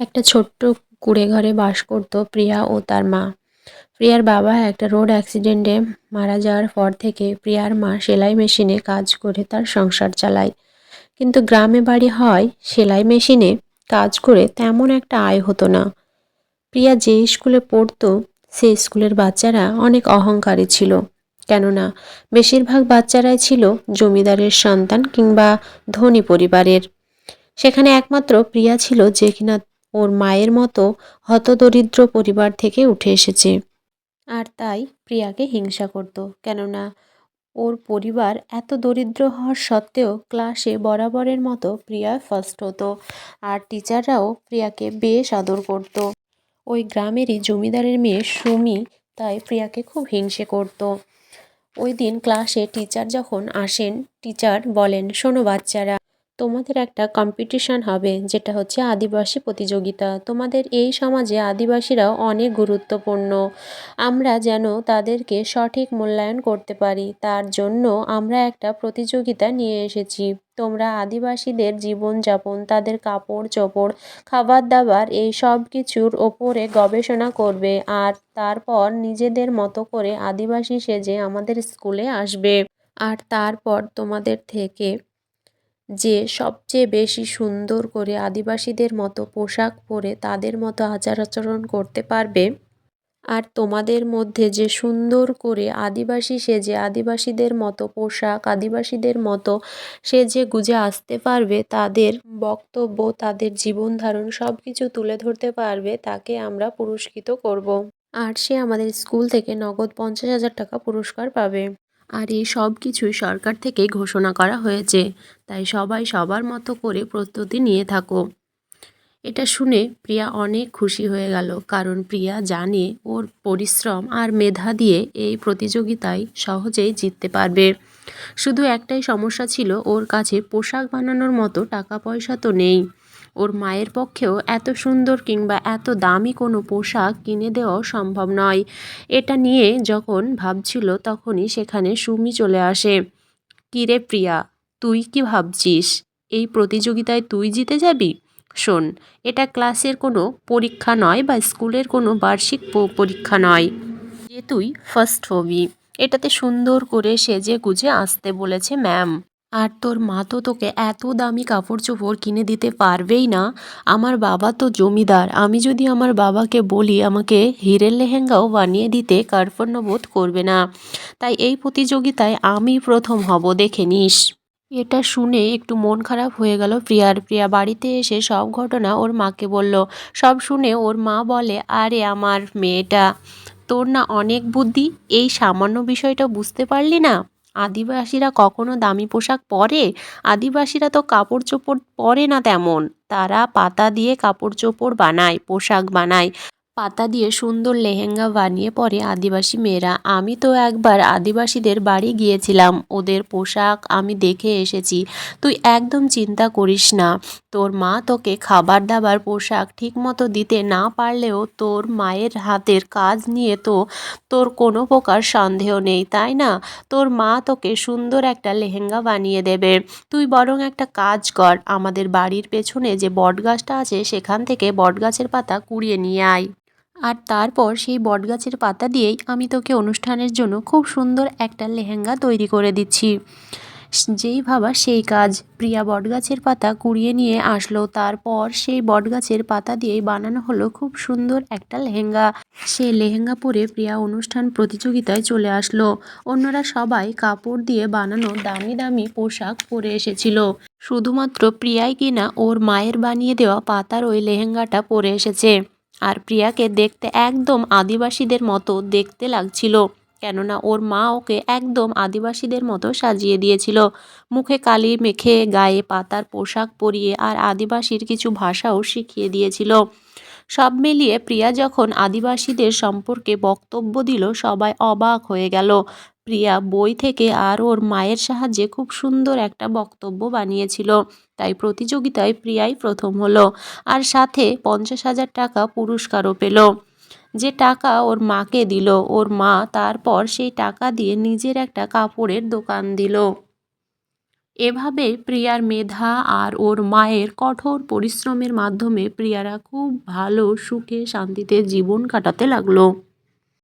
একটা ছোট্ট কুঁড়ে ঘরে বাস করত প্রিয়া ও তার মা। প্রিয়ার বাবা একটা রোড অ্যাক্সিডেন্টে মারা যাওয়ার পর থেকে প্রিয়ার মা সেলাই মেশিনে কাজ করে তার সংসার চালায়। কিন্তু গ্রামে বাড়ি হয় সেলাই মেশিনে কাজ করে তেমন একটা আয় হতো না। প্রিয়া যে স্কুলে পড়তো সেই স্কুলের বাচ্চারা অনেক অহংকারী ছিল, কেননা বেশিরভাগ বাচ্চারাই ছিল জমিদারের সন্তান কিংবা ধনী পরিবারের। সেখানে একমাত্র প্রিয়া ছিল যে কিনা ওর মায়ের মতো হতদরিদ্র পরিবার থেকে উঠে এসেছে। আর তাই প্রিয়াকে হিংসা করত, কেননা ওর পরিবার এত দরিদ্র হওয়ার সত্ত্বেও ক্লাসে বরাবরের মতো প্রিয়া ফার্স্ট হতো। আর টিচাররাও প্রিয়াকে বেশ আদর করত। ওই গ্রামেরই জমিদারের মেয়ে সুমি তাই প্রিয়াকে খুব হিংসে করত। ওই দিন ক্লাসে টিচার যখন আসেন, টিচার বলেন, শোনো বাচ্চারা, তোমাদের একটা কম্পিটিশন হবে, যেটা হচ্ছে আদিবাসী প্রতিযোগিতা। তোমাদের এই সমাজে আদিবাসীরাও অনেক গুরুত্বপূর্ণ। আমরা যেন তাদেরকে সঠিক মূল্যায়ন করতে পারি, তার জন্য আমরা একটা প্রতিযোগিতা নিয়ে এসেছি। তোমরা আদিবাসীদের জীবনযাপন, তাদের কাপড় চোপড়, খাবার দাবার, এই সব কিছুর ওপরে গবেষণা করবে, আর তারপর নিজেদের মতো করে আদিবাসী সেজে আমাদের স্কুলে আসবে। আর তারপর তোমাদের থেকে যে সবচেয়ে বেশি সুন্দর করে আদিবাসীদের মতো পোশাক পরে তাদের মতো আচার আচরণ করতে পারবে, আর তোমাদের মধ্যে যে সুন্দর করে আদিবাসী সেজে আদিবাসীদের মতো পোশাক, আদিবাসীদের মতো সেজে গুজে আসতে পারবে, তাদের বক্তব্য, তাদের জীবন ধারণ সব কিছু তুলে ধরতে পারবে, তাকে আমরা পুরস্কৃত করব। আর সে আমাদের স্কুল থেকে নগদ 50,000 টাকা পুরস্কার পাবে। আর এই সব কিছুই সরকার থেকে ঘোষণা করা হয়েছে, তাই সবাই সবার মতো করে প্রস্তুতি নিয়ে থাকো। এটা শুনে প্রিয়া অনেক খুশি হয়ে গেল, কারণ প্রিয়া জানে ওর পরিশ্রম আর মেধা দিয়ে এই প্রতিযোগিতায় সহজেই জিততে পারবে। শুধু একটাই সমস্যা ছিল, ওর কাছে পোশাক বানানোর মতো টাকা পয়সা তো নেই। ওর মায়ের পক্ষেও এত সুন্দর কিংবা এত দামি কোনো পোশাক কিনে দেওয়া সম্ভব নয়। এটা নিয়ে যখন ভাবছিল তখনই সেখানে সুমি চলে আসে। কিরে প্রিয়া, তুই কি ভাবছিস এই প্রতিযোগিতায় তুই জিতে যাবি? শোন, এটা ক্লাসের কোনো পরীক্ষা নয় বা স্কুলের কোনো বার্ষিক পরীক্ষা নয় যে তুই ফার্স্ট হবি। এটাতে সুন্দর করে সেজে গুজে আসতে বলেছে ম্যাম। আর তোর মা তো তোকে এত দামি কাপড় চোপড় কিনে দিতে পারবেই না। আমার বাবা তো জমিদার, আমি যদি আমার বাবাকে বলি আমাকে হীরের লেহেঙ্গাও বানিয়ে দিতে কার্পণ্য বোধ করবে না। তাই এই প্রতিযোগিতায় আমি প্রথম হব, দেখে নিস। এটা শুনে একটু মন খারাপ হয়ে গেল প্রিয়ার। প্রিয়া বাড়িতে এসে সব ঘটনা ওর মাকে বলল। সব শুনে ওর মা বলে, আরে আমার মেয়েটা, তোর না অনেক বুদ্ধি, এই সামান্য বিষয়টা বুঝতে পারলি না? আদিবাসীরা কখনো দামি পোশাক পরে? আদিবাসীরা তো কাপড় চোপড় পরে না তেমন। তারা পাতা দিয়ে কাপড় চোপড় বানায়, পোশাক বানায়। পাতা দিয়ে সুন্দর লেহেঙ্গা বানিয়ে পরে আদিবাসী মেয়েরা। আমি তো একবার আদিবাসীদের বাড়ি গিয়েছিলাম, ওদের পোশাক আমি দেখে এসেছি। তুই একদম চিন্তা করিস না। তোর মা তোকে খাবার দাবার পোশাক ঠিক মতো দিতে না পারলেও তোর মায়ের হাতের কাজ নিয়ে তো তোর কোনো প্রকার সন্দেহ নেই, তাই না? তোর মা তোকে সুন্দর একটা লেহেঙ্গা বানিয়ে দেবে। তুই বরং একটা কাজ কর, আমাদের বাড়ির পেছনে যে বটগাছটা আছে সেখান থেকে বটগাছের পাতা কুড়িয়ে নিয়ে আয়। আর তারপর সেই বটগাছের পাতা দিয়েই আমি তোকে অনুষ্ঠানের জন্য খুব সুন্দর একটা লেহেঙ্গা তৈরি করে দিচ্ছি। যেই ভাবা সেই কাজ। প্রিয়া বটগাছের পাতা কুড়িয়ে নিয়ে আসলো, তারপর সেই বটগাছের পাতা দিয়েই বানানো হলো খুব সুন্দর একটা লেহেঙ্গা। সেই লেহেঙ্গা পরে প্রিয়া অনুষ্ঠান প্রতিযোগিতায় চলে আসলো। অন্যরা সবাই কাপড় দিয়ে বানানো দামি দামি পোশাক পরে এসেছিল, শুধুমাত্র প্রিয়াই কিনা ওর মায়ের বানিয়ে দেওয়া পাতার ওই লেহেঙ্গাটা পরে এসেছে। আর প্রিয়াকে দেখতে একদম আদিবাসীদের মতো দেখতে লাগছিল, কেননা ওর মা ওকে একদম আদিবাসীদের মতো সাজিয়ে দিয়েছিল। মুখে কালি মেখে, গায়ে পাতার পোশাক পরিয়ে, আর আদিবাসীর কিছু ভাষাও শিখিয়ে দিয়েছিল। সব মিলিয়ে প্রিয়া যখন আদিবাসীদের সম্পর্কে বক্তব্য দিল, সবাই অবাক হয়ে গেল। প্রিয়া বই থেকে আর ওর মায়ের সাহায্যে খুব সুন্দর একটা বক্তব্য বানিয়েছিল, তাই প্রতিযোগিতায় প্রিয়াই প্রথম হলো। আর সাথে 50,000 টাকা পুরস্কারও পেল। যে টাকা ওর মাকে দিল, ওর মা তারপর সেই টাকা দিয়ে নিজের একটা কাপড়ের দোকান দিল। এভাবে প্রিয়ার মেধা আর ওর মায়ের কঠোর পরিশ্রমের মাধ্যমে প্রিয়ারা খুব ভালো সুখে শান্তিতে জীবন কাটাতে লাগলো।